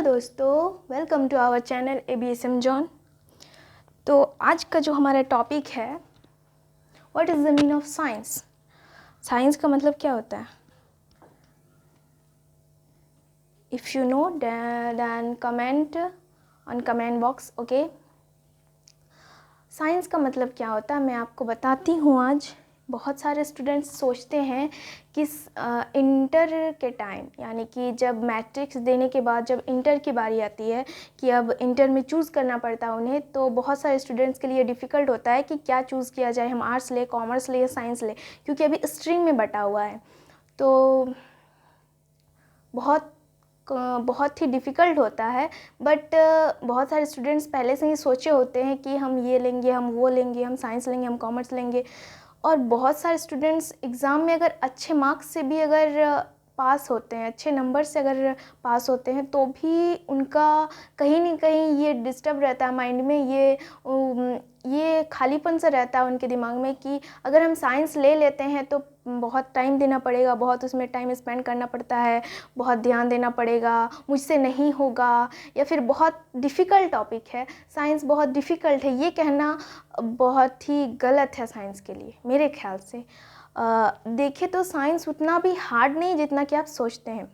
दोस्तों, welcome to our channel ABSM John. तो आज का जो हमारा टॉपिक है, what is the mean of science. Science का मतलब क्या होता है? If you know then comment on comment box. Okay, science का मतलब क्या होता है मैं आपको बताती हूँ आज। बहुत सारे स्टूडेंट्स सोचते हैं कि इंटर के टाइम, यानी कि जब मैट्रिक्स देने के बाद जब इंटर की बारी आती है कि अब इंटर में चूज़ करना पड़ता है उन्हें, तो बहुत सारे स्टूडेंट्स के लिए डिफ़िकल्ट होता है कि क्या चूज़ किया जाए, हम आर्ट्स ले, कॉमर्स ले या साइंस ले, क्योंकि अभी स्ट्रीम में बटा हुआ है। तो बहुत ही डिफ़िकल्ट होता है। बट बहुत सारे स्टूडेंट्स पहले से ही सोचे होते हैं कि हम ये लेंगे, हम वो लेंगे, हम साइंस लेंगे, हम कॉमर्स लेंगे। और बहुत सारे स्टूडेंट्स एग्ज़ाम में अगर अच्छे मार्क्स से भी अगर पास होते हैं, अच्छे नंबर से अगर पास होते हैं, तो भी उनका कहीं ना कहीं ये डिस्टर्ब रहता है माइंड में, ये खालीपन सा रहता है उनके दिमाग में कि अगर हम साइंस ले लेते हैं तो बहुत टाइम देना पड़ेगा, बहुत उसमें टाइम स्पेंड करना पड़ता है, बहुत ध्यान देना पड़ेगा, मुझसे नहीं होगा, या फिर बहुत डिफ़िकल्ट टॉपिक है, साइंस बहुत डिफ़िकल्ट है। ये कहना बहुत ही गलत है साइंस के लिए मेरे ख्याल से। देखें तो साइंस उतना भी हार्ड नहीं जितना कि आप सोचते हैं।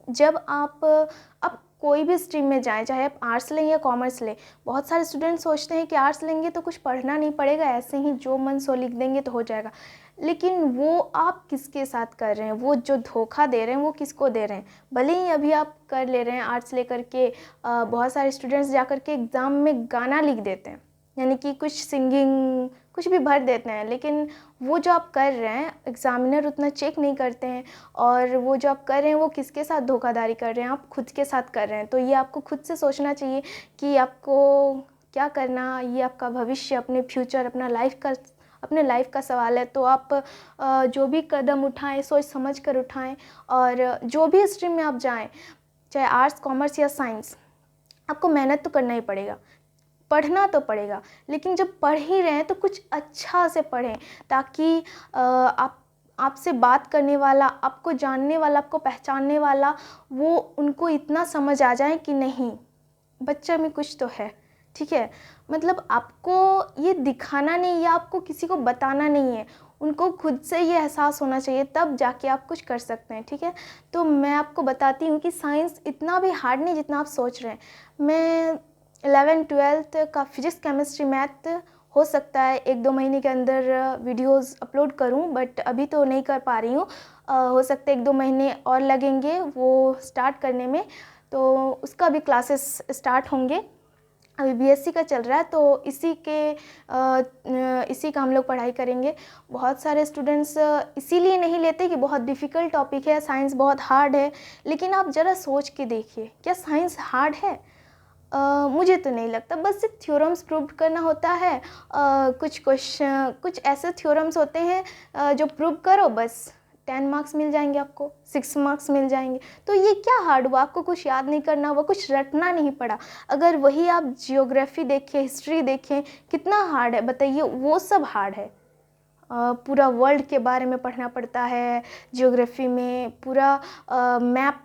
जब आप अब कोई भी स्ट्रीम में जाएं, चाहे आप आर्ट्स लें या कॉमर्स लें, बहुत सारे स्टूडेंट सोचते हैं कि आर्ट्स लेंगे तो कुछ पढ़ना नहीं पड़ेगा, ऐसे ही जो मन सो लिख देंगे तो हो जाएगा। लेकिन वो आप किसके साथ कर रहे हैं, वो जो धोखा दे रहे हैं वो किसको दे रहे हैं? भले ही अभी आप कर ले रहे हैं आर्ट्स लेकर के, बहुत सारे स्टूडेंट्स जा कर के एग्ज़ाम में गाना लिख देते हैं, यानी कि कुछ सिंगिंग कुछ भी भर देते हैं, लेकिन वो जो आप कर रहे हैं एग्ज़ामिनर उतना चेक नहीं करते हैं। और वो जो आप कर रहे हैं वो किसके साथ धोखाधड़ी कर रहे हैं? आप खुद के साथ कर रहे हैं। तो ये आपको खुद से सोचना चाहिए कि आपको क्या करना, ये आपका भविष्य, अपने फ्यूचर, अपने लाइफ का सवाल है। तो आप जो भी कदम उठाएं सोच समझ कर उठाएं, और जो भी स्ट्रीम में आप जाएं, चाहे आर्ट्स, कॉमर्स या साइंस, आपको मेहनत तो करना ही पड़ेगा, पढ़ना तो पड़ेगा। लेकिन जब पढ़ ही रहे हैं तो कुछ अच्छा से पढ़ें, ताकि आपसे बात करने वाला, आपको जानने वाला, आपको पहचानने वाला, वो उनको इतना समझ आ जाए कि नहीं, बच्चे में कुछ तो है। ठीक है, मतलब आपको ये दिखाना नहीं या आपको किसी को बताना नहीं है, उनको खुद से ये एहसास होना चाहिए, तब जाके आप कुछ कर सकते हैं। ठीक है, तो मैं आपको बताती हूँ कि साइंस इतना भी हार्ड नहीं जितना आप सोच रहे हैं। मैं 11th-12th का फिजिक्स, केमिस्ट्री, मैथ हो सकता है 1-2 महीने के अंदर वीडियोस अपलोड करूं, बट अभी तो नहीं कर पा रही हूं। हो सकता है 1-2 महीने और लगेंगे वो स्टार्ट करने में, तो उसका भी क्लासेस स्टार्ट होंगे। अभी BSc का चल रहा है, तो इसी का हम लोग पढ़ाई करेंगे। बहुत सारे स्टूडेंट्स इसीलिए नहीं लेते कि बहुत डिफ़िकल्ट टॉपिक है, साइंस बहुत हार्ड है। लेकिन आप ज़रा सोच के देखिए, क्या साइंस हार्ड है? मुझे तो नहीं लगता। बस सिर्फ थ्योरम्स प्रूव करना होता है। कुछ ऐसे थ्योरम्स होते हैं जो प्रूव करो, बस 10 मार्क्स मिल जाएंगे आपको, 6 मार्क्स मिल जाएंगे। तो ये क्या हार्ड हुआ? आपको कुछ याद नहीं करना हुआ, कुछ रटना नहीं पड़ा। अगर वही आप जियोग्राफी देखें, हिस्ट्री देखें, कितना हार्ड है बताइए? वो सब हार्ड है। पूरा वर्ल्ड के बारे में पढ़ना पड़ता है जियोग्राफी में, पूरा मैप,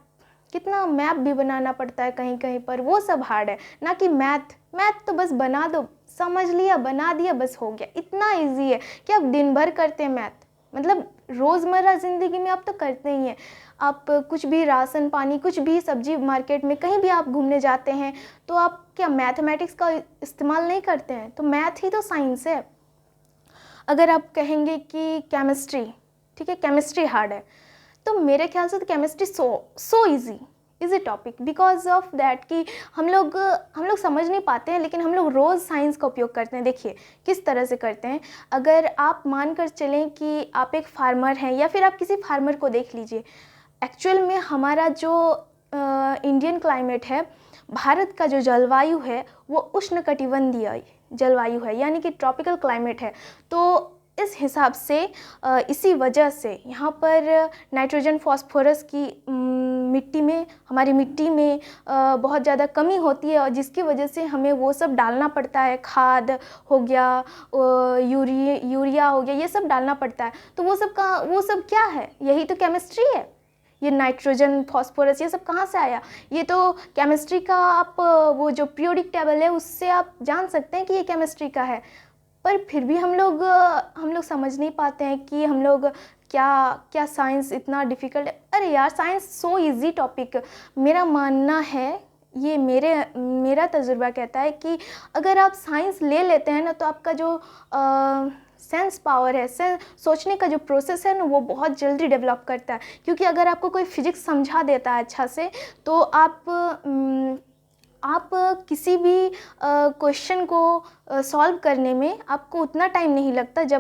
कितना मैप भी बनाना पड़ता है कहीं कहीं पर, वो सब हार्ड है। ना कि मैथ तो बस बना दो, समझ लिया, बना दिया, बस हो गया। इतना इजी है कि आप दिन भर करते हैं मैथ, मतलब रोज़मर्रा ज़िंदगी में आप तो करते ही हैं। आप कुछ भी राशन पानी, कुछ भी सब्जी मार्केट में कहीं भी आप घूमने जाते हैं, तो आप क्या मैथमेटिक्स का इस्तेमाल नहीं करते हैं? तो मैथ ही तो साइंस है। अगर आप कहेंगे कि केमिस्ट्री, ठीक है, केमिस्ट्री हार्ड है, तो मेरे ख्याल से तो chemistry so easy topic, because of that कि हम लोग समझ नहीं पाते हैं, लेकिन हम लोग रोज़ साइंस का उपयोग करते हैं। देखिए किस तरह से करते हैं। अगर आप मान कर चलें कि आप एक फार्मर हैं, या फिर आप किसी फार्मर को देख लीजिए। एक्चुअल में हमारा जो इंडियन क्लाइमेट है, भारत का जो जलवायु है, वो उष्णकटिबंधीय जलवायु है, यानी कि ट्रॉपिकल क्लाइमेट है। तो इस हिसाब से इसी वजह से यहाँ पर नाइट्रोजन, फास्फोरस की हमारी मिट्टी में बहुत ज़्यादा कमी होती है, और जिसकी वजह से हमें वो सब डालना पड़ता है। खाद हो गया, यूरिया हो गया, ये सब डालना पड़ता है। तो वो सब क्या है? यही तो केमिस्ट्री है। ये नाइट्रोजन, फास्फोरस, ये सब कहाँ से आया? ये तो केमिस्ट्री का आप वो जो पीरियोडिक टेबल है उससे आप जान सकते हैं कि ये केमिस्ट्री का है। पर फिर भी हम लोग समझ नहीं पाते हैं कि हम लोग क्या क्या साइंस इतना डिफ़िकल्ट है। अरे यार, साइंस सो इजी टॉपिक। मेरा मानना है, ये मेरा तजुर्बा कहता है कि अगर आप साइंस ले लेते हैं ना तो आपका जो सेंस पावर है, सोचने का जो प्रोसेस है ना, वो बहुत जल्दी डेवलप करता है। क्योंकि अगर आपको कोई फिजिक्स समझा देता है अच्छा से, तो आप किसी भी क्वेश्चन को सॉल्व करने में आपको उतना टाइम नहीं लगता जब